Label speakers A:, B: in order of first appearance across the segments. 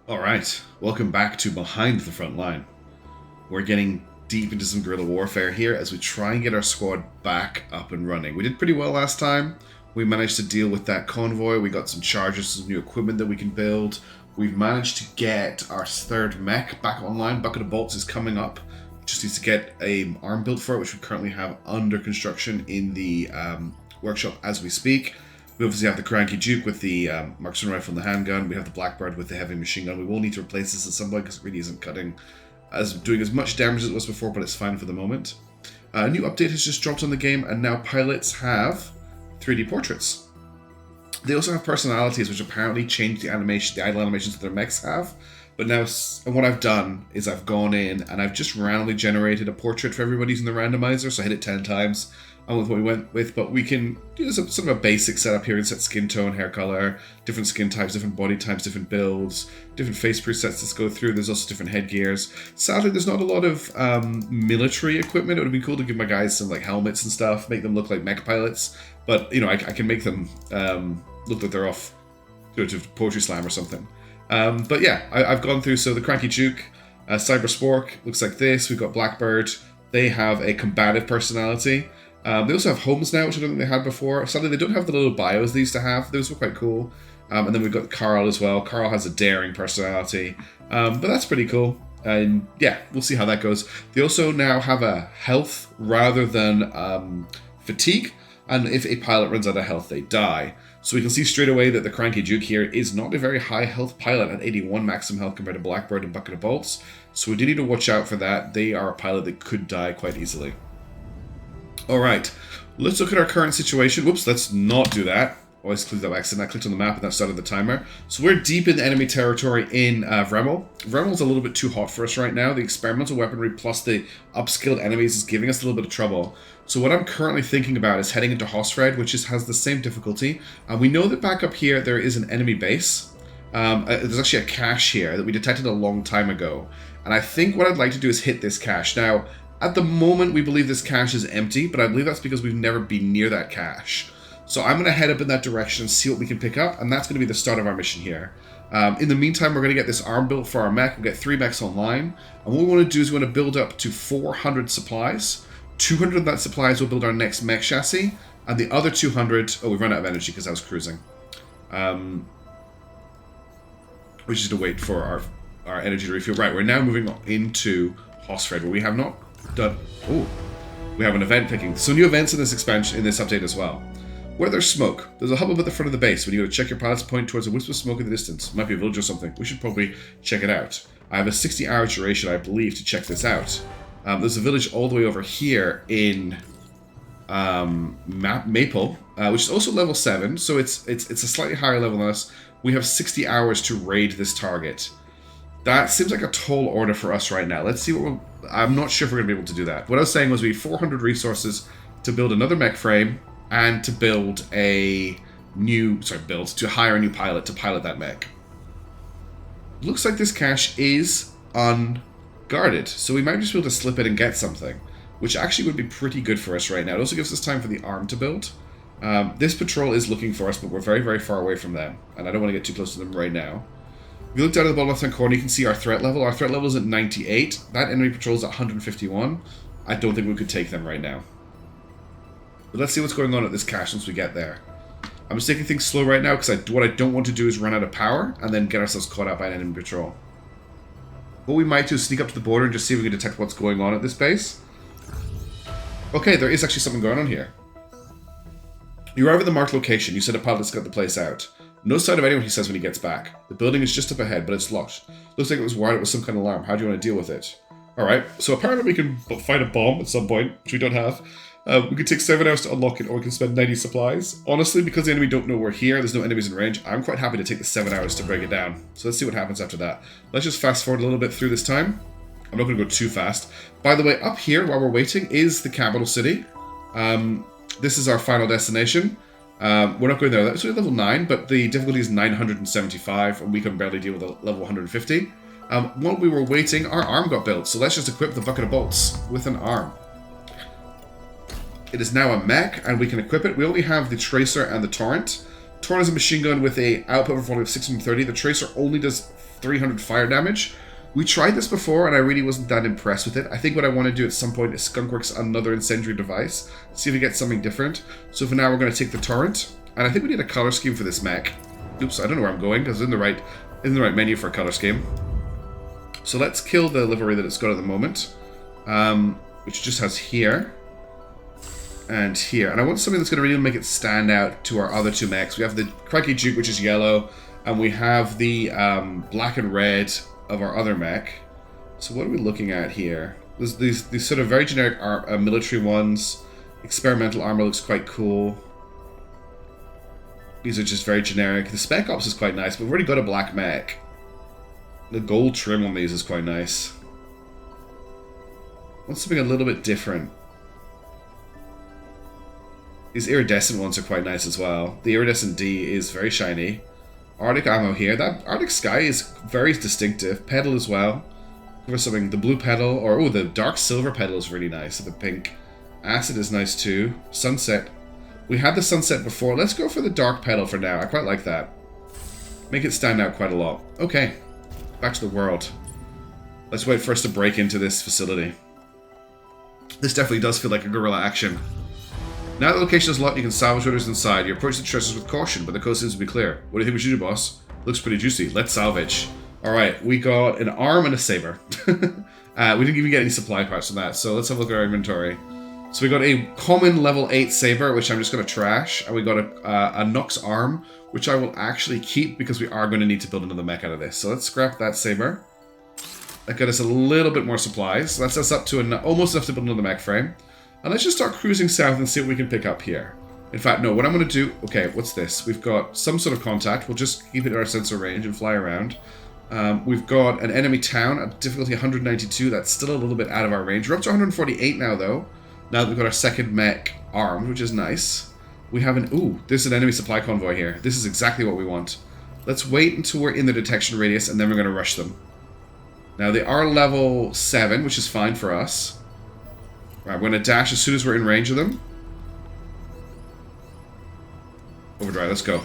A: Alright, welcome back to Behind the Front Line. We're getting deep into some guerrilla warfare here as we try and get our squad back up and running. We did pretty well last time. We managed to deal with that convoy. We got some chargers, some new equipment that we can build. We've managed to get our third mech back online. Bucket of Bolts is coming up. Just needs to get an arm built for it, which we currently have under construction in the workshop as we speak. We obviously have the Cranky Duke with the marksman rifle and the handgun. We have the Blackbird with the heavy machine gun. We will need to replace this at some point because it really isn't doing as much damage as it was before, but it's fine for the moment. A new update has just dropped on the game, and now pilots have 3D portraits. They also have personalities, which apparently change the idle animations that their mechs have. But now, and what I've done is I've gone in and I've just randomly generated a portrait for everybody using the randomizer. So I hit it 10 times. I with what we went with, but we can do sort of a basic setup here and set skin tone, hair color, different skin types, different body types, different builds, different face presets to go through. There's also different headgears. Sadly, there's not a lot of military equipment. It would be cool to give my guys some like helmets and stuff, make them look like mech pilots. But you know, I can make them look like they're off to Poetry Slam or something. But yeah, I've gone through. So the Cranky Duke, Cyber Spork looks like this. We've got Blackbird. They have a combative personality. They also have homes now, which I don't think they had before. Sadly, they don't have the little bios they used to have. Those were quite cool. And then we've got Carl as well. Carl has a daring personality. But that's pretty cool. And yeah, we'll see how that goes. They also now have a health rather than fatigue. And if a pilot runs out of health, they die. So we can see straight away that the Cranky Duke here is not a very high health pilot at 81 maximum health compared to Blackbird and Bucket of Bolts. So we do need to watch out for that. They are a pilot that could die quite easily. Alright, let's look at our current situation. Whoops, let's not do that. Always clicked that by accident. I clicked on the map and that started the timer. So we're deep in enemy territory in Vremel. Vremel's a little bit too hot for us right now. The experimental weaponry plus the upskilled enemies is giving us a little bit of trouble. So what I'm currently thinking about is heading into Hosfred, which has the same difficulty. And we know that back up here there is an enemy base. There's actually a cache here that we detected a long time ago. And I think what I'd like to do is hit this cache. Now, at the moment, we believe this cache is empty, but I believe that's because we've never been near that cache. So I'm going to head up in that direction and see what we can pick up, and that's going to be the start of our mission here. In the meantime, we're going to get this arm built for our mech. We'll get 3 mechs online, and what we want to do is we want to build up to 400 supplies. 200 of that supplies will build our next mech chassis, and the other 200... Oh, we've run out of energy because I was cruising. We just need to wait for our energy to refuel. Right, we're now moving on into Hosfred, where we have not done. Oh, we have an event picking. So new events in this expansion, in this update as well. Where there's smoke, there's a hub at the front of the base. When you go to check your pilot's point towards a wisp of smoke in the distance. Might be a village or something. We should probably check it out. I have a 60-hour duration, I believe, to check this out. There's a village all the way over here in Maple, which is also level 7. So it's a slightly higher level than us. We have 60 hours to raid this target. That seems like a tall order for us right now. Let's see what I'm not sure if we're going to be able to do that. What I was saying was we have 400 resources to build another mech frame and to build to hire a new pilot to pilot that mech. Looks like this cache is unguarded, so we might just be able to slip it and get something, which actually would be pretty good for us right now. It also gives us time for the arm to build. This patrol is looking for us, but we're very, very far away from them, and I don't want to get too close to them right now. If you look down at the bottom left-hand corner, you can see our threat level. Our threat level is at 98. That enemy patrol is at 151. I don't think we could take them right now. But let's see what's going on at this cache once we get there. I'm just taking things slow right now because what I don't want to do is run out of power and then get ourselves caught out by an enemy patrol. What we might do is sneak up to the border and just see if we can detect what's going on at this base. Okay, there is actually something going on here. You arrive at the marked location. You send a pilot to scout the place out. No sign of anyone, he says when he gets back. The building is just up ahead, but it's locked. Looks like it was wired with some kind of alarm. How do you want to deal with it? Alright, so apparently we can find a bomb at some point, which we don't have. We could take 7 hours to unlock it, or we can spend 90 supplies. Honestly, because the enemy don't know we're here, there's no enemies in range, I'm quite happy to take the 7 hours to break it down. So let's see what happens after that. Let's just fast forward a little bit through this time. I'm not going to go too fast. By the way, up here, while we're waiting, is the capital city. This is our final destination. We're not going there. That's level 9, but the difficulty is 975, and we can barely deal with a level 150. While we were waiting, our arm got built, so let's just equip the Bucket of Bolts with an arm. It is now a mech, and we can equip it. We only have the Tracer and the Torrent, Torn is a machine gun with a output performance of 630. The Tracer only does 300 fire damage. We tried this before, and I really wasn't that impressed with it. I think what I want to do at some point is skunkworks another incendiary device, see if we get something different. So for now, we're going to take the Torrent, and I think we need a color scheme for this mech. Oops, I don't know where I'm going, because it's in the right menu for a color scheme. So let's kill the livery that it's got at the moment, which just has here and here. And I want something that's going to really make it stand out to our other two mechs. We have the Cranky Duke, which is yellow, and we have the black and red of our other mech. So what are we looking at here? There's these sort of very generic military ones. Experimental armor looks quite cool. These are just very generic. The Spec Ops is quite nice, but we've already got a black mech. The gold trim on these is quite nice. I want something a little bit different. These iridescent ones are quite nice as well. The iridescent D is very shiny. Arctic ammo here. That Arctic Sky is very distinctive. Pedal as well. Cover something. The blue pedal, or oh, the dark silver pedal is really nice. The pink. Acid is nice too. Sunset. We had the sunset before. Let's go for the dark pedal for now. I quite like that. Make it stand out quite a lot. Okay. Back to the world. Let's wait for us to break into this facility. This definitely does feel like a guerrilla action. Now that the location is locked, you can salvage what is inside. You approach the treasures with caution, but the coast seems to be clear. What do you think we should do, boss? Looks pretty juicy. Let's salvage. Alright, we got an arm and a saber. We didn't even get any supply parts from that, so let's have a look at our inventory. So we got a common level 8 saber, which I'm just going to trash, and we got a Nox arm, which I will actually keep because we are going to need to build another mech out of this. So let's scrap that saber. That got us a little bit more supplies. So that's us up to almost enough to build another mech frame. And let's just start cruising south and see what we can pick up here. In fact, no, what I'm going to do... Okay, what's this? We've got some sort of contact. We'll just keep it in our sensor range and fly around. We've got an enemy town at difficulty 192. That's still a little bit out of our range. We're up to 148 now, though. Now that we've got our second mech armed, which is nice. We have an... Ooh, there's an enemy supply convoy here. This is exactly what we want. Let's wait until we're in the detection radius, and then we're going to rush them. Now, they are level 7, which is fine for us. Right, we're going to dash as soon as we're in range of them. Overdrive, let's go.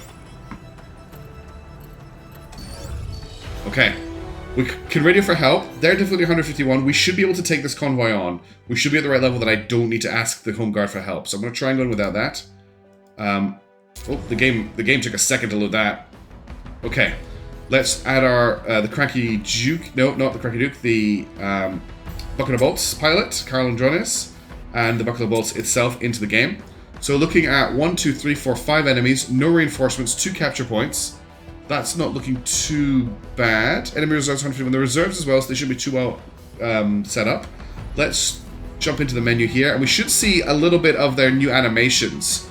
A: Okay. We can radio for help. They're difficulty 151. We should be able to take this convoy on. We should be at the right level that I don't need to ask the home guard for help. So I'm going to try and go in without that. Oh, the game took a second to load that. Okay. Let's add our, the Cranky Duke. No, not the Cranky Duke. The, Bucket of Bolts pilot, Carl Andronis, and the Bucket of Bolts itself into the game. So looking at 1, 2, 3, 4, 5 enemies, no reinforcements, 2 capture points. That's not looking too bad. Enemy reserves 151. The reserves as well, so they should be too well set up. Let's jump into the menu here, and we should see a little bit of their new animations.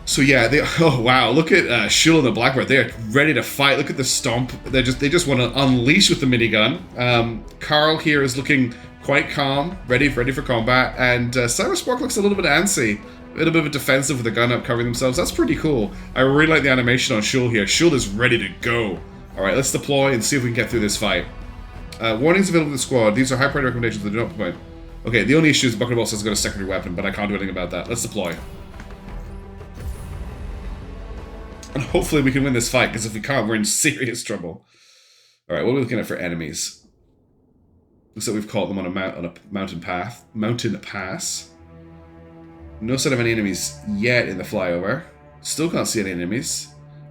A: So yeah, oh wow, look at Shul and the Blackbird. They are ready to fight. Look at the stomp. They just want to unleash with the minigun. Carl here is looking quite calm, ready for combat, and Cyberspark looks a little bit antsy, a little bit of a defensive with the gun up covering themselves. That's pretty cool. I really like the animation on Shul here. Shul is ready to go. All right, let's deploy and see if we can get through this fight. Warnings available to the squad. These are high priority recommendations that do not point. Okay, the only issue is the Bucket of Bolts has got a secondary weapon, but I can't do anything about that. Let's deploy. And hopefully we can win this fight, because if we can't, we're in serious trouble. Alright, what are we looking at for enemies? Looks like we've caught them on a mountain pass. No sign of any enemies yet in the flyover. Still can't see any enemies.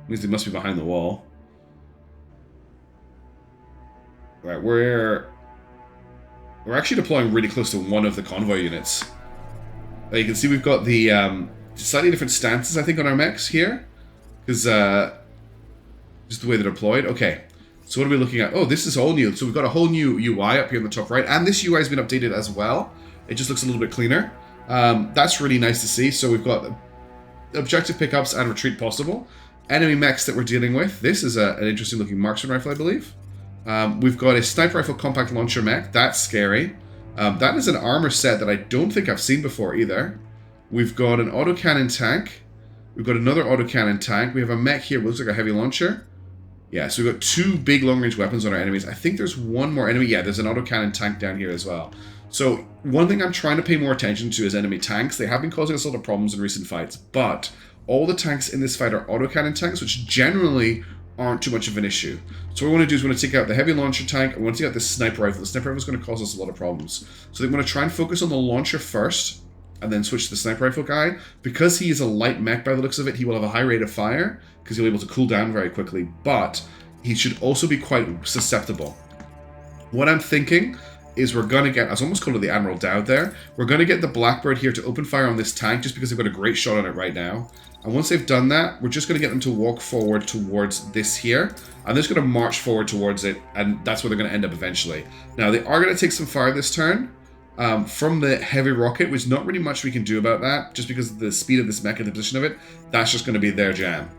A: Means they must be behind the wall. Alright, we're actually deploying really close to one of the convoy units. You can see we've got the slightly different stances, I think, on our mechs here. Because, just the way they're deployed. Okay, so what are we looking at? Oh, this is all new. So we've got a whole new UI up here in the top right. And this UI has been updated as well. It just looks a little bit cleaner. That's really nice to see. So we've got objective pickups and retreat possible. Enemy mechs that we're dealing with. This is an interesting looking marksman rifle, I believe. We've got a sniper rifle compact launcher mech. That's scary. That is an armor set that I don't think I've seen before either. We've got an autocannon tank. We've got another autocannon tank. We have a mech here. It looks like a heavy launcher. Yeah, so we've got 2 big long-range weapons on our enemies. I think there's one more enemy. Yeah, there's an autocannon tank down here as well. So one thing I'm trying to pay more attention to is enemy tanks. They have been causing us a lot of problems in recent fights, but all the tanks in this fight are autocannon tanks, which generally aren't too much of an issue. So what we want to do is we want to take out the heavy launcher tank, and we want to take out this sniper rifle. The sniper rifle is going to cause us a lot of problems. So we want to try and focus on the launcher first, and then switch to the sniper rifle guy. Because he is a light mech by the looks of it, he will have a high rate of fire, because he'll be able to cool down very quickly, but he should also be quite susceptible. What I'm thinking is we're going to get, I was almost calling it the Admiral Dowd there, we're going to get the Blackbird here to open fire on this tank, just because they've got a great shot on it right now. And once they've done that, we're just going to get them to walk forward towards this here, and they're just going to march forward towards it, and that's where they're going to end up eventually. Now, they are going to take some fire this turn, from the heavy rocket, which not really much we can do about that, just because of the speed of this mech and the position of it. That's just going to be their jam.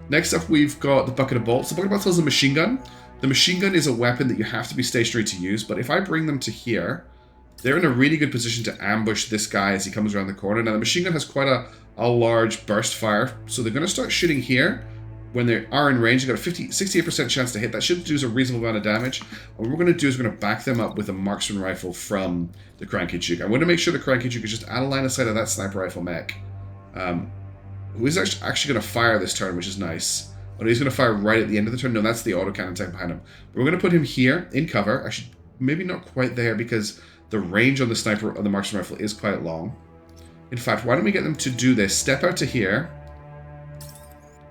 A: Next up, we've got the Bucket of Bolts. The Bucket of Bolts is a machine gun. The machine gun is a weapon that you have to be stationary to use, but if I bring them to here, they're in a really good position to ambush this guy as he comes around the corner. Now, the machine gun has quite a large burst fire, so they're going to start shooting here. When they are in range, they've got a 68% chance to hit. That should do a reasonable amount of damage. And what we're going to do is we're going to back them up with a marksman rifle from the Cranky Duke. I want to make sure the Cranky Duke is just out of line of sight of that sniper rifle mech. Who is actually going to fire this turn, which is nice. Oh, he's going to fire right at the end of the turn. No, that's the autocannon tank behind him. But we're going to put him here in cover. Actually, maybe not quite there because the range on the sniper on the marksman rifle is quite long. In fact, why don't we get them to do this? Step out to here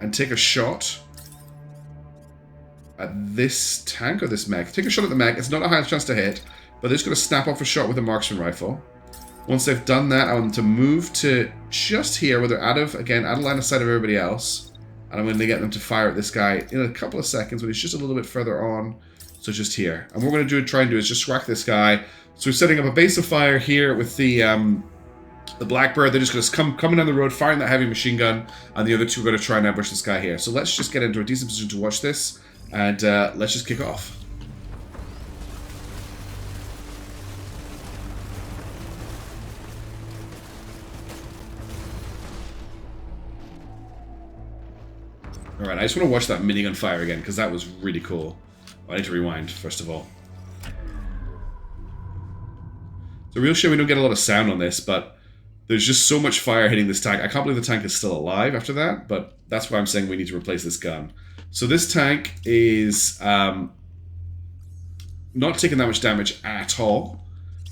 A: and take a shot at this tank or this mech. Take a shot at the mech. It's not a high chance to hit, but they're just going to snap off a shot with a marksman rifle. Once they've done that, I want them to move to just here where they're out of line of sight of everybody else. And I'm going to get them to fire at this guy in a couple of seconds when he's just a little bit further on. So just here. And what we're going to try and do is just whack this guy. So we're setting up a base of fire here with the Blackbird. They're just going to coming down the road, firing that heavy machine gun, and the other two are going to try and ambush this guy here. So let's just get into a decent position to watch this, and let's just kick off. Alright, I just want to watch that minigun fire again, because that was really cool. I need to rewind, first of all. It's a real shame we don't get a lot of sound on this, but there's just so much fire hitting this tank. I can't believe the tank is still alive after that, but that's why I'm saying we need to replace this gun. So this tank is not taking that much damage at all.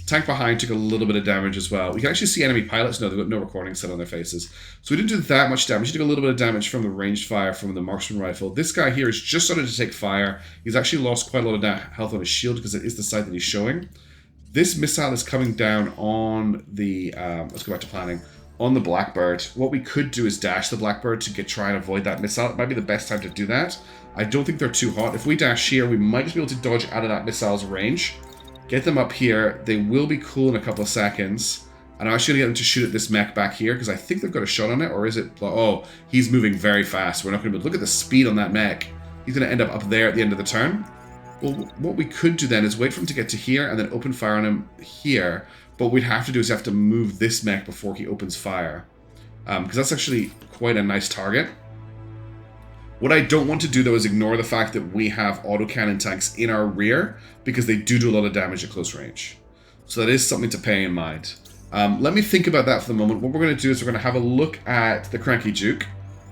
A: Tank behind took a little bit of damage as well. We can actually see enemy pilots. No, they've got no recording set on their faces. So we didn't do that much damage. He took a little bit of damage from the ranged fire from the marksman rifle. This guy here is just starting to take fire. He's actually lost quite a lot of health on his shield because it is the side that he's showing. This missile is coming down on the, let's go back to planning, on the Blackbird. What we could do is dash the Blackbird to try and avoid that missile. It might be the best time to do that. I don't think they're too hot. If we dash here, we might just be able to dodge out of that missile's range. Get them up here. They will be cool in a couple of seconds. And I'm actually going to get them to shoot at this mech back here because I think they've got a shot on it. Or is it... Oh, he's moving very fast. We're not going to be... Look at the speed on that mech. He's going to end up there at the end of the turn. Well, what we could do then is wait for him to get to here and then open fire on him here. But what we'd have to do is have to move this mech before he opens fire. Because that's actually quite a nice target. What I don't want to do, though, is ignore the fact that we have autocannon tanks in our rear because they do a lot of damage at close range. So that is something to pay in mind. Let me think about that for the moment. What we're going to do is we're going to have a look at the Cranky Duke.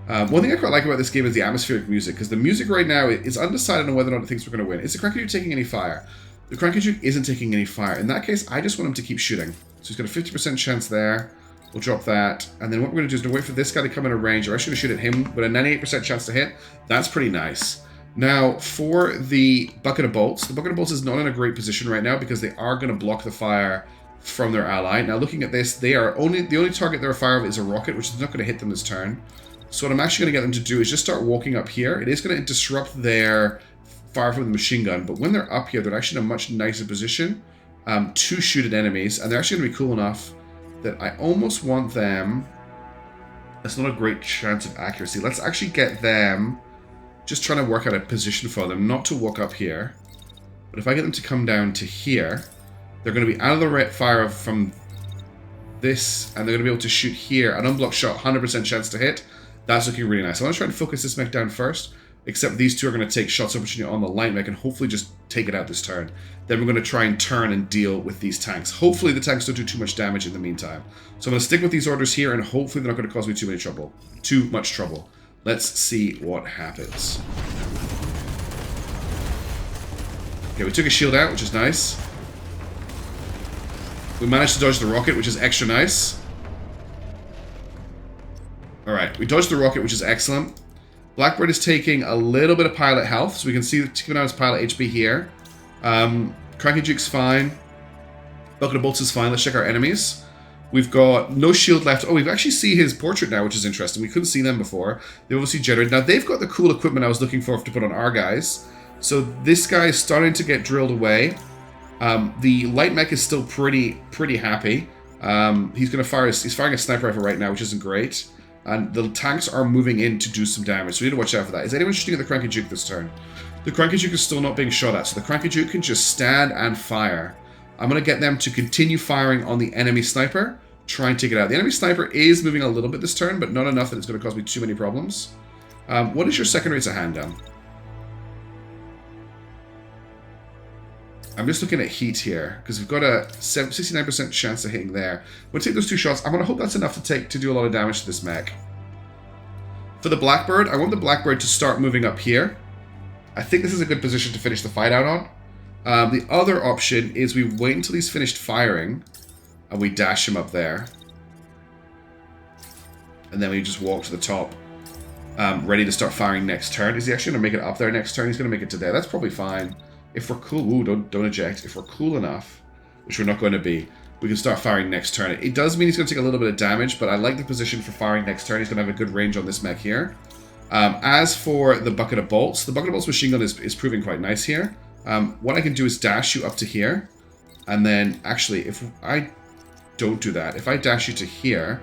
A: One thing I quite like about this game is the atmospheric music, because the music right now is undecided on whether or not it thinks we're going to win. Is the Cranky Duke taking any fire? The Cranky Duke isn't taking any fire. In that case, I just want him to keep shooting. So he's got a 50% chance there. We'll drop that. And then what we're going to do is wait for this guy to come in a range. We're actually going to shoot at him with a 98% chance to hit. That's pretty nice. Now, for the Bucket of Bolts, the Bucket of Bolts is not in a great position right now because they are going to block the fire from their ally. Now, looking at this, the only target they're fire of is a rocket, which is not going to hit them this turn. So what I'm actually going to get them to do is just start walking up here. It is going to disrupt their fire from the machine gun, but when they're up here, they're actually in a much nicer position to shoot at enemies, and they're actually going to be cool enough that I almost want them... That's not a great chance of accuracy. Let's actually get them just trying to work out a position for them, not to walk up here. But if I get them to come down to here, they're going to be out of the fire from this, and they're going to be able to shoot here. An unblocked shot, 100% chance to hit. That's looking really nice. I want to try and focus this mech down first. except these two are going to take shots opportunity on the light mech and hopefully just take it out this turn. Then we're going to try and turn and deal with these tanks. Hopefully the tanks don't do too much damage in the meantime. So I'm going to stick with these orders here, and hopefully they're not going to cause me too much trouble. Let's see what happens. Okay, we took a shield out, which is nice. We managed to dodge the rocket, which is extra nice. Alright, we dodged the rocket, which is excellent. Blackbird is taking a little bit of pilot health, so we can see keeping out his pilot HP here. Cranky Duke's fine. Bucket of Bolts is fine. Let's check our enemies. We've got no shield left. Oh, we actually see his portrait now, which is interesting. We couldn't see them before. They obviously generated. Now, they've got the cool equipment I was looking for to put on our guys. So this guy is starting to get drilled away. The light mech is still pretty happy. He's going to fire. He's firing a sniper rifle right now, which isn't great. And the tanks are moving in to do some damage, so we need to watch out for that. Is anyone shooting at the Cranky Duke this turn? The Cranky Duke is still not being shot at, so the Cranky Duke can just stand and fire. I'm going to get them to continue firing on the enemy sniper, try and take it out. The enemy sniper is moving a little bit this turn, but not enough that it's going to cause me too many problems. What is your second rates of handgun? I'm just looking at heat here, because we've got a 69% chance of hitting there. We'll take those two shots. I'm going to hope that's enough to do a lot of damage to this mech. For the Blackbird, I want the Blackbird to start moving up here. I think this is a good position to finish the fight out on. The other option is we wait until he's finished firing, and we dash him up there. And then we just walk to the top, ready to start firing next turn. Is he actually going to make it up there next turn? He's going to make it to there. That's probably fine. If we're cool, ooh, don't eject. If we're cool enough, which we're not going to be, we can start firing next turn. It does mean he's going to take a little bit of damage, but I like the position for firing next turn. He's going to have a good range on this mech here. As for the Bucket of Bolts, the Bucket of Bolts machine gun is proving quite nice here. What I can do is dash you up to here, and then actually, if I don't do that, if I dash you to here,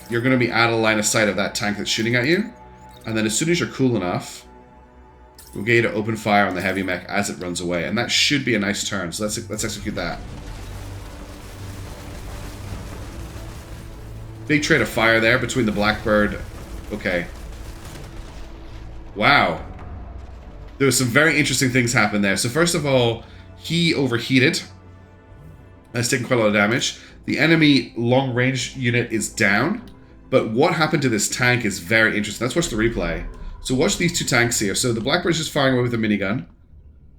A: you're going to be out of line of sight of that tank that's shooting at you, and then as soon as you're cool enough, we'll get you to open fire on the heavy mech as it runs away, and that should be a nice turn. So let's execute that. Big trade of fire there between the Blackbird. Okay. Wow. There was some very interesting things happen there. So first of all, he overheated. That's taken quite a lot of damage. The enemy long-range unit is down. But what happened to this tank is very interesting. Let's watch the replay. So watch these two tanks here. So the Blackbird's just firing away with a minigun.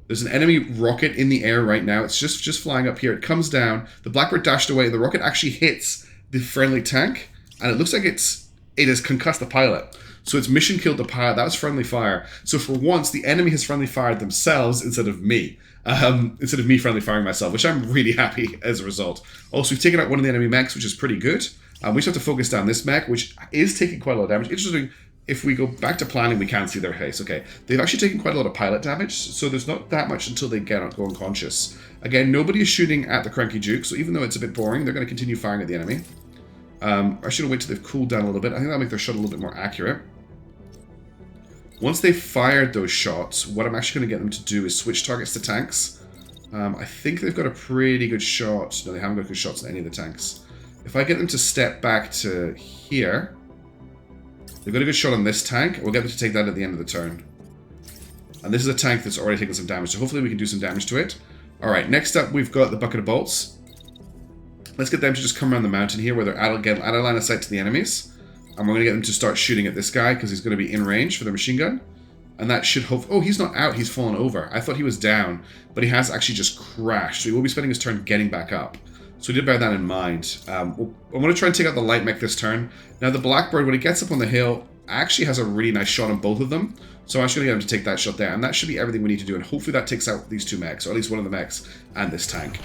A: There's an enemy rocket in the air right now. It's just flying up here. It comes down. The Blackbird dashed away. The rocket actually hits the friendly tank. And it looks like it has concussed the pilot. So it's mission killed the pilot. That was friendly fire. So for once, the enemy has friendly fired themselves instead of me. Instead of me friendly firing myself, which I'm really happy as a result. Also, we've taken out one of the enemy mechs, which is pretty good. We just have to focus down this mech, which is taking quite a lot of damage. Interesting. If we go back to planning, we can see their face. Okay, they've actually taken quite a lot of pilot damage, so there's not that much until they go unconscious. Again, nobody is shooting at the Cranky Duke, so even though it's a bit boring, they're going to continue firing at the enemy. I should wait till they've cooled down a little bit. I think that'll make their shot a little bit more accurate. Once they've fired those shots, what I'm actually going to get them to do is switch targets to tanks. I think they've got a pretty good shot. No, they haven't got good shots on any of the tanks. If I get them to step back to here... They've got a good shot on this tank. We'll get them to take that at the end of the turn. And this is a tank that's already taken some damage, so hopefully we can do some damage to it. Alright, next up we've got the Bucket of Bolts. Let's get them to just come around the mountain here where they're out of line of sight to the enemies. And we're going to get them to start shooting at this guy because he's going to be in range for the machine gun. And that should hope... Oh, he's not out. He's fallen over. I thought he was down, but he has actually just crashed. So he will be spending his turn getting back up. So we did bear that in mind. I'm going to try and take out the light mech this turn. Now the Blackbird, when he gets up on the hill, actually has a really nice shot on both of them. So I'm actually going to get him to take that shot there. And that should be everything we need to do. And hopefully that takes out these two mechs, or at least one of the mechs, and this tank.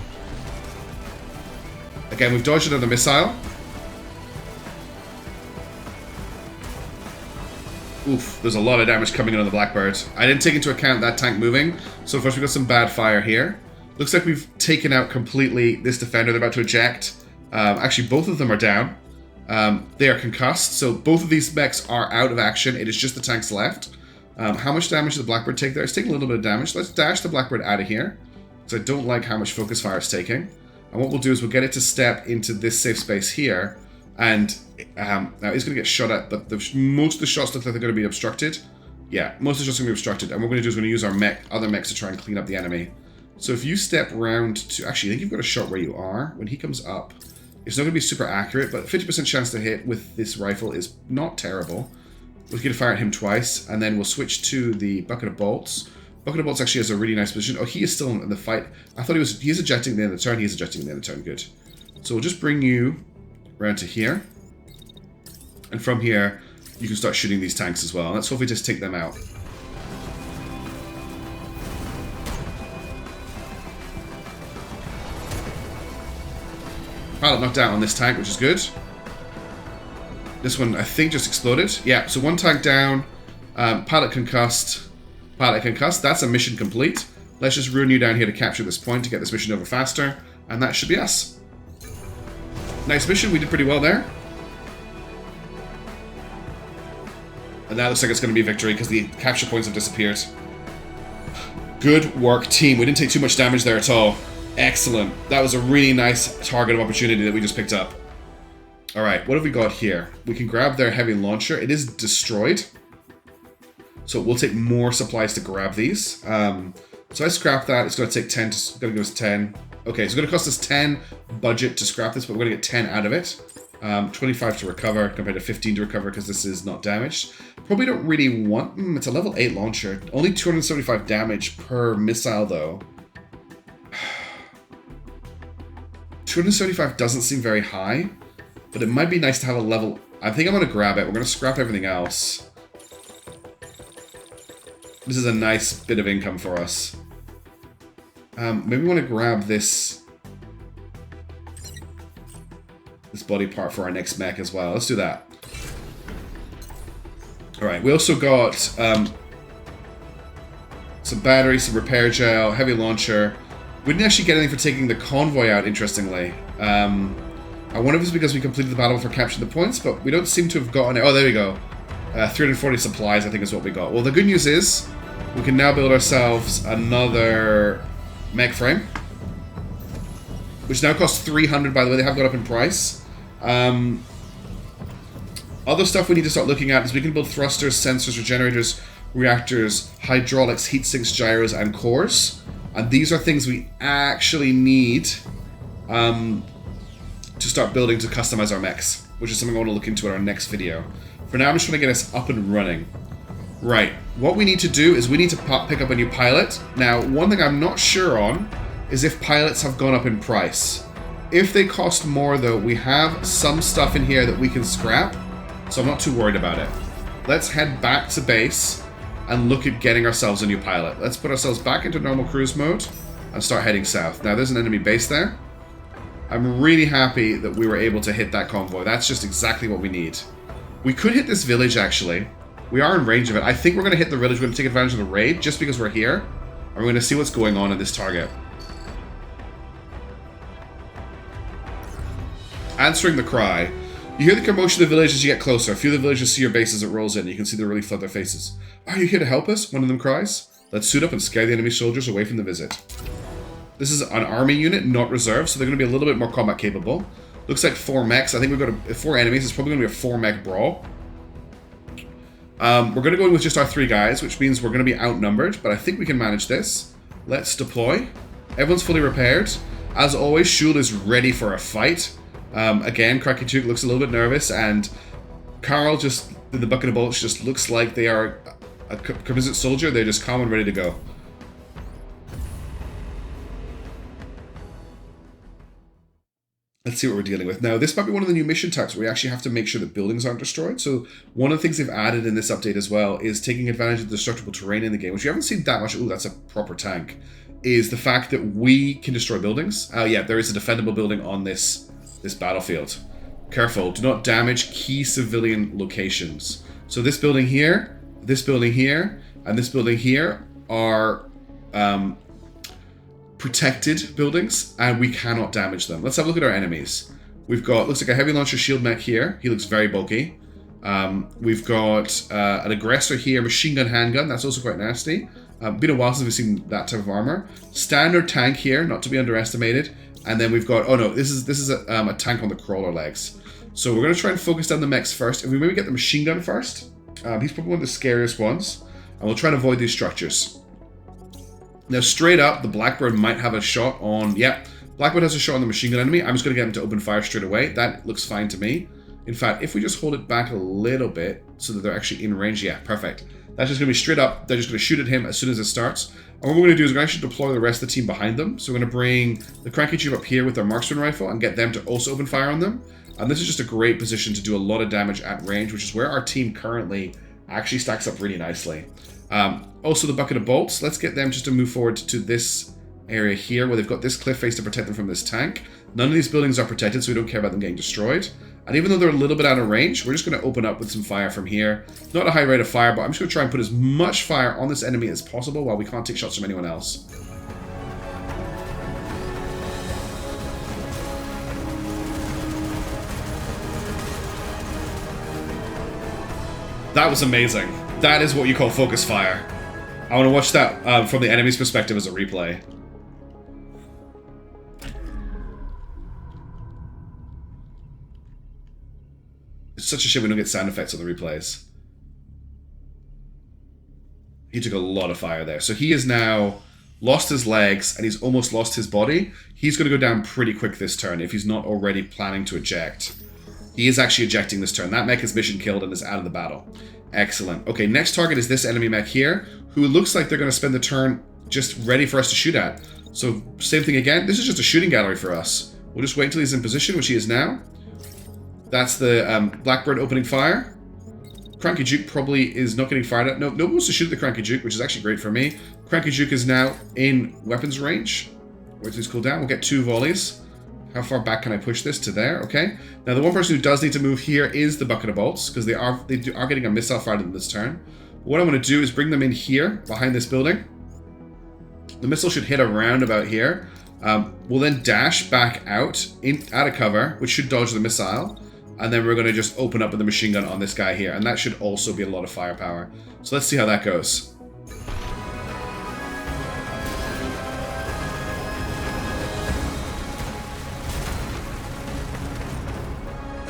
A: Again, we've dodged another missile. Oof, there's a lot of damage coming in on the Blackbird. I didn't take into account that tank moving. So first we've got some bad fire here. Looks like we've taken out completely this defender. They're about to eject. Actually, both of them are down. They are concussed. So both of these mechs are out of action. It is just the tanks left. How much damage did the Blackbird take there? It's taking a little bit of damage. Let's dash the Blackbird out of here, because I don't like how much focus fire it's taking. And what we'll do is we'll get it to step into this safe space here. And now he's going to get shot at, but most of the shots look like they're going to be obstructed. Yeah, most of it's just going to be obstructed. And what we're going to do is we're going to use our other mechs to try and clean up the enemy. So if you step round to... Actually, I think you've got a shot where you are. When he comes up, it's not going to be super accurate, but 50% chance to hit with this rifle is not terrible. We're going to fire at him twice, and then we'll switch to the Bucket of Bolts. Bucket of Bolts actually has a really nice position. Oh, he is still in the fight. I thought he is ejecting at the end of the turn. He is ejecting at the end of the turn. Good. So we'll just bring you around to here. And from here, you can start shooting these tanks as well. Let's hopefully just take them out. Pilot knocked out on this tank, which is good. This one, I think, just exploded. Yeah, so one tank down. Pilot concussed. Pilot concussed. That's a mission complete. Let's just run you down here to capture this point to get this mission over faster. And that should be us. Nice mission. We did pretty well there. And now it looks like it's going to be victory because the capture points have disappeared. Good work, team. We didn't take too much damage there at all. Excellent. That was a really nice target of opportunity that we just picked up. Alright, what have we got here? We can grab their heavy launcher. It is destroyed. So we'll take more supplies to grab these. So I scrap that. It's going to take 10. It's going to give us 10. Okay, so it's going to cost us 10 budget to scrap this, but we're going to get 10 out of it. 25 to recover compared to 15 to recover because this is not damaged. Probably don't really want... it's a level 8 launcher. Only 275 damage per missile, though. 275 doesn't seem very high, but it might be nice to have a level... I think I'm going to grab it. We're going to scrap everything else. This is a nice bit of income for us. Maybe we want to grab this body part for our next mech as well. Let's do that. Alright, we also got some batteries, some repair gel, heavy launcher. We didn't actually get anything for taking the convoy out, interestingly. I wonder if it's because we completed the battle for capturing the points, but we don't seem to have gotten it. Oh, there we go. 340 supplies, I think, is what we got. Well, the good news is we can now build ourselves another mech frame, which now costs 300, by the way. They have gone up in price. Other stuff we need to start looking at is we can build thrusters, sensors, regenerators, reactors, hydraulics, heat sinks, gyros, and cores. And these are things we actually need to start building to customize our mechs, which is something I want to look into in our next video. For now, I'm just trying to get us up and running. Right, what we need to do is we need to pick up a new pilot. Now, one thing I'm not sure on is if pilots have gone up in price. If they cost more, though, we have some stuff in here that we can scrap, so I'm not too worried about it. Let's head back to base and look at getting ourselves a new pilot. Let's put ourselves back into normal cruise mode and start heading south. Now, there's an enemy base there. I'm really happy that we were able to hit that convoy. That's just exactly what we need. We could hit this village, actually. We are in range of it. I think we're going to hit the village. We're going to take advantage of the raid just because we're here. And we're going to see what's going on in this target. Answering the cry. You hear the commotion of the village as you get closer. A few of the villagers see your base as it rolls in. You can see the relief flood their faces. Are you here to help us? One of them cries. Let's suit up and scare the enemy soldiers away from the visit. This is an army unit, not reserve, so they're going to be a little bit more combat capable. Looks like 4 mechs. I think we've got 4 enemies. It's probably going to be a 4 mech brawl. We're going to go in with just our 3 guys, which means we're going to be outnumbered, but I think we can manage this. Let's deploy. Everyone's fully repaired. As always, Shul is ready for a fight. Again, Cracky Took looks a little bit nervous, and Carl, just in the Bucket of Bolts, just looks like they are a composite soldier. They're just calm and ready to go. Let's see what we're dealing with. Now, this might be one of the new mission types where we actually have to make sure that buildings aren't destroyed. So one of the things they've added in this update as well is taking advantage of the destructible terrain in the game, which we haven't seen that much. Ooh, that's a proper tank. Is the fact that we can destroy buildings. Yeah, there is a defendable building on this battlefield. Careful, do not damage key civilian locations. So this building here, and this building here are protected buildings, and we cannot damage them. Let's have a look at our enemies. We've got, looks like a heavy launcher shield mech here. He looks very bulky. We've got an aggressor here, machine gun, handgun. That's also quite nasty. Been a while since we've seen that type of armor. Standard tank here, not to be underestimated. And then we've got, oh no, this is a tank on the crawler legs. So we're going to try and focus down the mechs first. If we maybe get the machine gun first, he's probably one of the scariest ones. And we'll try and avoid these structures. Now, straight up, the Blackbird might have a shot on... Yeah, Blackbird has a shot on the machine gun enemy. I'm just going to get him to open fire straight away. That looks fine to me. In fact, if we just hold it back a little bit so that they're actually in range, yeah, perfect. That's just going to be straight up. They're just going to shoot at him as soon as it starts. And what we're going to do is we're going to actually deploy the rest of the team behind them. So we're going to bring the Cranky Jeep up here with their marksman rifle and get them to also open fire on them. And this is just a great position to do a lot of damage at range, which is where our team currently actually stacks up really nicely. Also, the bucket of bolts. Let's get them just to move forward to this area here where they've got this cliff face to protect them from this tank. None of these buildings are protected, so we don't care about them getting destroyed. And even though they're a little bit out of range, we're just going to open up with some fire from here. Not a high rate of fire, but I'm just going to try and put as much fire on this enemy as possible while we can't take shots from anyone else. That was amazing. That is what you call focus fire. I want to watch that from the enemy's perspective as a replay. It's such a shame we don't get sound effects on the replays. He took a lot of fire there. So he has now lost his legs and he's almost lost his body. He's going to go down pretty quick this turn if he's not already planning to eject. He is actually ejecting this turn. That mech is mission killed and is out of the battle. Excellent. Okay, next target is this enemy mech here, who looks like they're going to spend the turn just ready for us to shoot at. So, same thing again. This is just a shooting gallery for us. We'll just wait until he's in position, which he is now. That's the Blackbird opening fire. Cranky Juke probably is not getting fired at. No one wants to shoot at the Cranky Juke, which is actually great for me. Cranky Juke is now in weapons range. Wait till he's cooled down. We'll get 2 volleys. How far back can I push this? To there, okay. Now the one person who does need to move here is the bucket of bolts, because they are getting a missile fired in this turn. What I'm going to do is bring them in here, behind this building. The missile should hit around about here. We'll then dash back out, out of cover, which should dodge the missile. And then we're going to just open up with the machine gun on this guy here. And that should also be a lot of firepower. So let's see how that goes.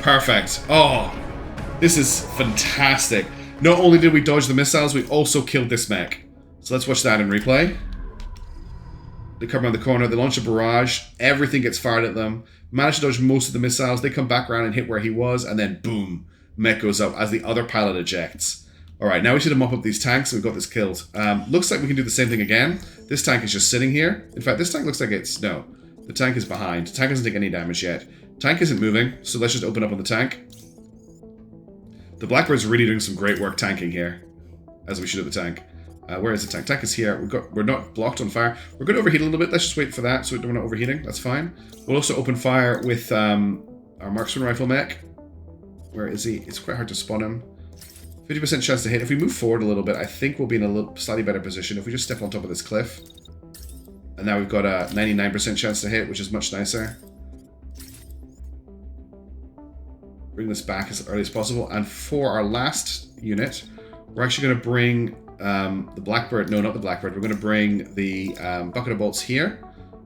A: Perfect. Oh, this is fantastic. Not only did we dodge the missiles, we also killed this mech. So let's watch that in replay. They come around the corner, they launch a barrage, everything gets fired at them. Manage to dodge most of the missiles, they come back around and hit where he was, and then boom, mech goes up as the other pilot ejects. Alright, now we should mop up these tanks, so we've got this killed. Looks like we can do the same thing again. This tank is just sitting here. In fact, this tank looks like it's... No, the tank is behind. The tank doesn't take any damage yet. Tank isn't moving, so let's just open up on the tank. The Blackbird's really doing some great work tanking here, as we shoot at the tank. Where is the tank? Tank is here. We're not blocked on fire. We're going to overheat a little bit. Let's just wait for that, so we don't want overheating. That's fine. We'll also open fire with our marksman rifle mech. Where is he? It's quite hard to spawn him. 50% chance to hit. If we move forward a little bit, I think we'll be in a slightly better position. If we just step on top of this cliff. And now we've got a 99% chance to hit, which is much nicer. Bring this back as early as possible. And for our last unit, we're actually going to bring the Blackbird. No, not the Blackbird. We're going to bring the bucket of bolts here,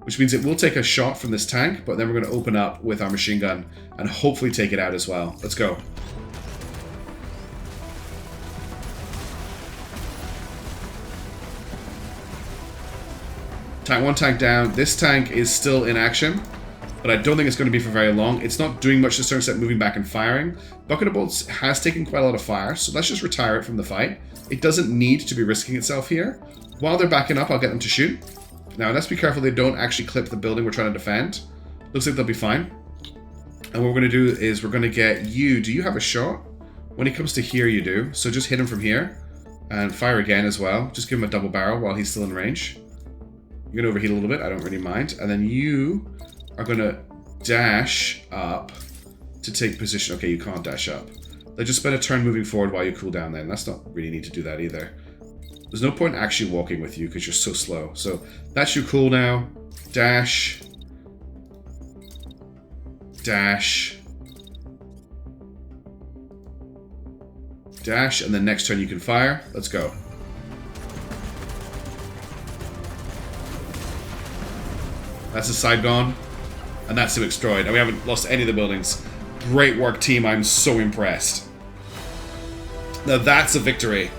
A: which means it will take a shot from this tank, but then we're going to open up with our machine gun and hopefully take it out as well. Let's go. Tank 1 tank down. This tank is still in action, but I don't think it's going to be for very long. It's not doing much this turn except moving back and firing. Bucket of bolts has taken quite a lot of fire, so let's just retire it from the fight. It doesn't need to be risking itself here. While they're backing up, I'll get them to shoot. Now, let's be careful they don't actually clip the building we're trying to defend. Looks like they'll be fine. And what we're going to do is we're going to get you. Do you have a shot? When he comes to here, you do. So just hit him from here. And fire again as well. Just give him a double barrel while he's still in range. You're going to overheat a little bit. I don't really mind. And then you are going to dash up to take position. Okay, you can't dash up. They just spend a turn moving forward while you cool down then. That's not really need to do that either. There's no point in actually walking with you because you're so slow. So that's your cool now. Dash. Dash. Dash. And then next turn you can fire. Let's go. That's his side gone. And that's him destroyed. And we haven't lost any of the buildings. Great work, team. I'm so impressed. Now that's a victory.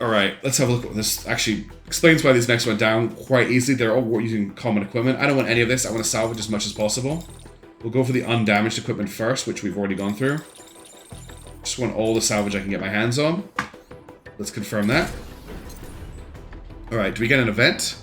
A: Alright, let's have a look at this. Actually, explains why these mechs went down quite easily. They're all using common equipment. I don't want any of this. I want to salvage as much as possible. We'll go for the undamaged equipment first, which we've already gone through. Just want all the salvage I can get my hands on. Let's confirm that. Alright, do we get an event?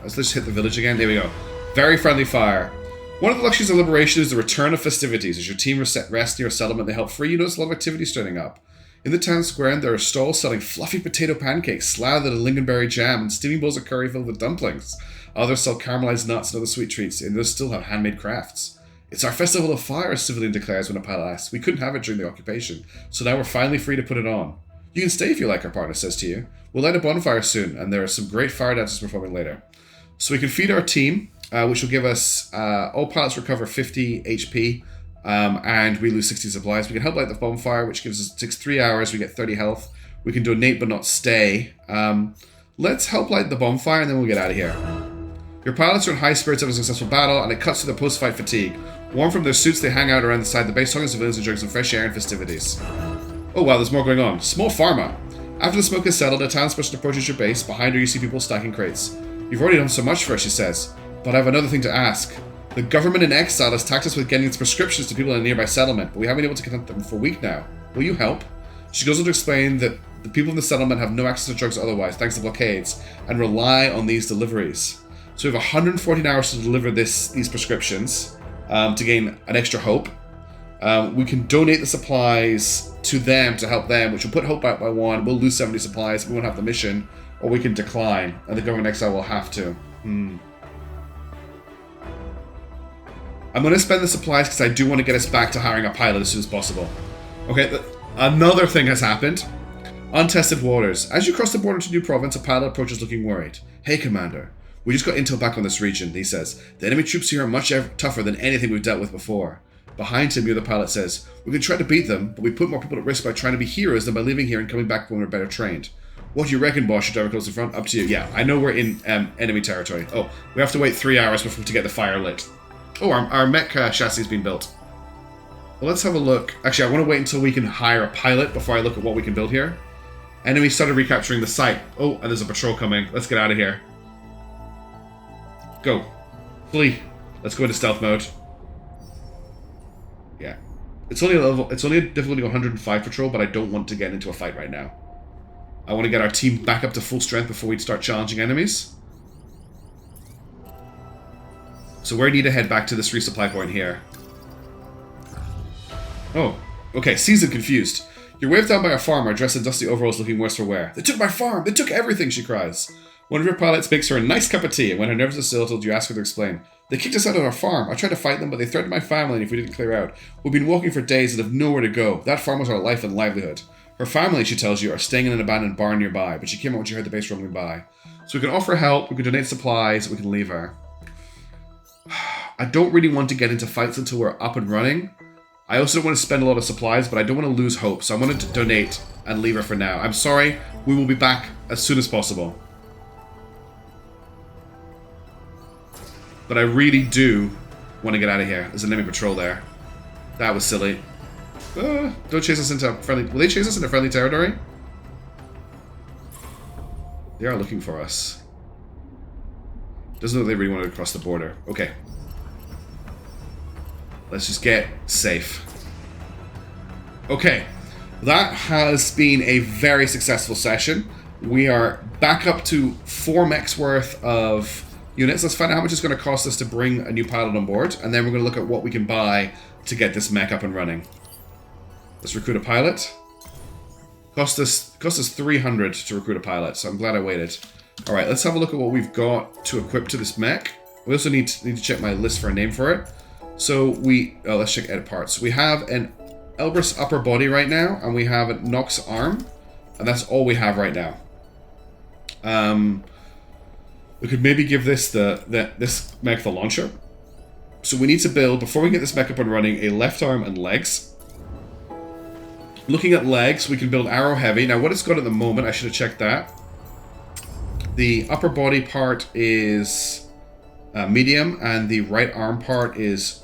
A: Let's just hit the village again. There we go. Very friendly fire. One of the luxuries of liberation is the return of festivities. As your team rest near a settlement they help free, you notice a lot of activity starting up. In the town square, there are stalls selling fluffy potato pancakes, slathered in lingonberry jam, and steaming bowls of curry filled with dumplings. Others sell caramelized nuts and other sweet treats, and those still have handmade crafts. It's our festival of fire, a civilian declares when a pilot asks. We couldn't have it during the occupation, so now we're finally free to put it on. You can stay if you like, our partner says to you. We'll light a bonfire soon, and there are some great fire dancers performing later. So we can feed our team, which will give us all pilots recover 50 HP, and we lose 60 supplies. We can help light the bonfire, which takes 3 hours. We get 30 health. We can donate but not stay. Let's help light the bonfire, and then we'll get out of here. Your pilots are in high spirits of a successful battle, and it cuts to their post-fight fatigue. Warm from their suits, they hang out around the side of the base, talking to civilians enjoying some fresh air and festivities. Oh wow, there's more going on. Small pharma. After the smoke is settled, a townsperson approaches your base. Behind her, you see people stacking crates. You've already done so much for us, she says. But I have another thing to ask. The government in exile has taxed us with getting its prescriptions to people in a nearby settlement, but we haven't been able to content them for a week now. Will you help? She goes on to explain that the people in the settlement have no access to drugs otherwise, thanks to blockades, and rely on these deliveries. So we have 114 hours to deliver these prescriptions to gain an extra hope. We can donate the supplies to them to help them, which will put hope out by 1. We'll lose 70 supplies. We won't have the mission, or we can decline, and the government exile will have to. I'm going to spend the supplies because I do want to get us back to hiring a pilot as soon as possible. Okay, another thing has happened. Untested waters. As you cross the border to New Province, a pilot approaches looking worried. Hey, Commander. We just got intel back on this region, he says. The enemy troops here are much tougher than anything we've dealt with before. Behind him, the other pilot says, we can try to beat them, but we put more people at risk by trying to be heroes than by leaving here and coming back when we're better trained. What do you reckon, boss? Should driver close in front? Up to you. Yeah, I know we're in enemy territory. Oh, we have to wait 3 hours before to get the fire lit. Oh, our mech chassis has been built. Well, let's have a look. Actually, I want to wait until we can hire a pilot before I look at what we can build here. Enemy started recapturing the site. Oh, and there's a patrol coming. Let's get out of here. Go. Flee. Let's go into stealth mode. Yeah. It's only a difficulty of 105 patrol, but I don't want to get into a fight right now. I want to get our team back up to full strength before we start challenging enemies. So we need to head back to this resupply point here. Oh, okay, seasoned confused. You're waved down by a farmer dressed in dusty overalls looking worse for wear. They took my farm! They took everything, she cries. One of your pilots makes her a nice cup of tea, and when her nerves are stilled, you ask her to explain. They kicked us out of our farm. I tried to fight them, but they threatened my family if we didn't clear out. We've been walking for days and have nowhere to go. That farm was our life and livelihood. Her family, she tells you, are staying in an abandoned barn nearby, but she came out when she heard the base rumbling by. So we can offer help, we can donate supplies, we can leave her. I don't really want to get into fights until we're up and running. I also don't want to spend a lot of supplies, but I don't want to lose hope, so I'm going to donate and leave her for now. I'm sorry, we will be back as soon as possible. But I really do want to get out of here. There's an enemy patrol there. That was silly. Don't chase us into friendly... Will they chase us into friendly territory? They are looking for us. Doesn't look like they really want to cross the border. Okay. Let's just get safe. Okay. That has been a very successful session. We are back up to 4 mechs worth of units. Let's find out how much it's going to cost us to bring a new pilot on board, and then we're going to look at what we can buy to get this mech up and running. Let's recruit a pilot. Cost us 300 to recruit a pilot, so I'm glad I waited. All right, let's have a look at what we've got to equip to this mech. We also need to check my list for a name for it. So let's check edit parts. We have an Elbrus upper body right now, and we have a Nox arm, and that's all we have right now. We could maybe give this this mech the launcher. So we need to build, before we get this mech up and running, a left arm and legs. Looking at legs, we can build arrow heavy. Now what it's got at the moment, I should have checked that. The upper body part is medium, and the right arm part is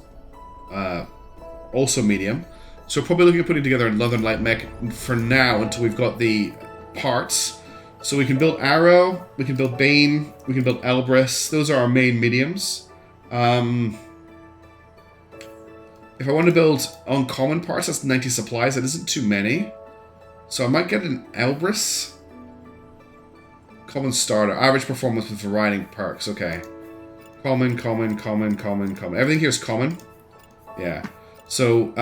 A: also medium. So we're probably looking at putting together a Northern Light mech for now until we've got the parts. So we can build Arrow, we can build Bane, we can build Elbrus. Those are our main mediums. If I want to build uncommon parts, that's 90 supplies. That isn't too many. So I might get an Elbrus. Common starter. Average performance with variety perks. Okay. Common. Everything here is common. Yeah. So,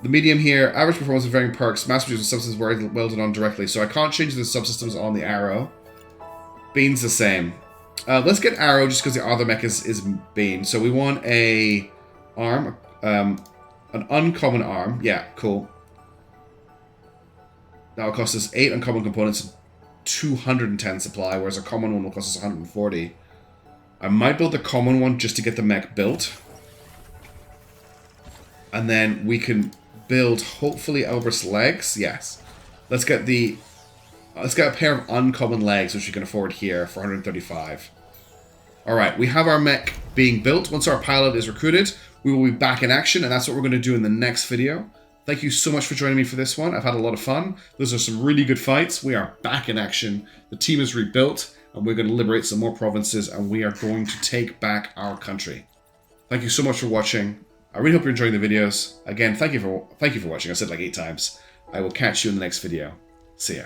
A: the medium here, average performance with varying perks, mass produce with subsystems welded on directly. So I can't change the subsystems on the Arrow. Bane's the same. Let's get Arrow just because the other mech is Bane. So we want a arm, an uncommon arm. Yeah, cool. That will cost us 8 uncommon components and 210 supply, whereas a common one will cost us 140. I might build the common one just to get the mech built. And then we can build, hopefully, Elbrus legs. Yes. Let's get a pair of uncommon legs, which we can afford here for 135. Alright, we have our mech being built. Once our pilot is recruited, we will be back in action, and that's what we're going to do in the next video. Thank you so much for joining me for this one. I've had a lot of fun. Those are some really good fights. We are back in action. The team is rebuilt, and we're going to liberate some more provinces, and we are going to take back our country. Thank you so much for watching. I really hope you're enjoying the videos. Again, thank you for watching. I said it like 8 times. I will catch you in the next video. See ya.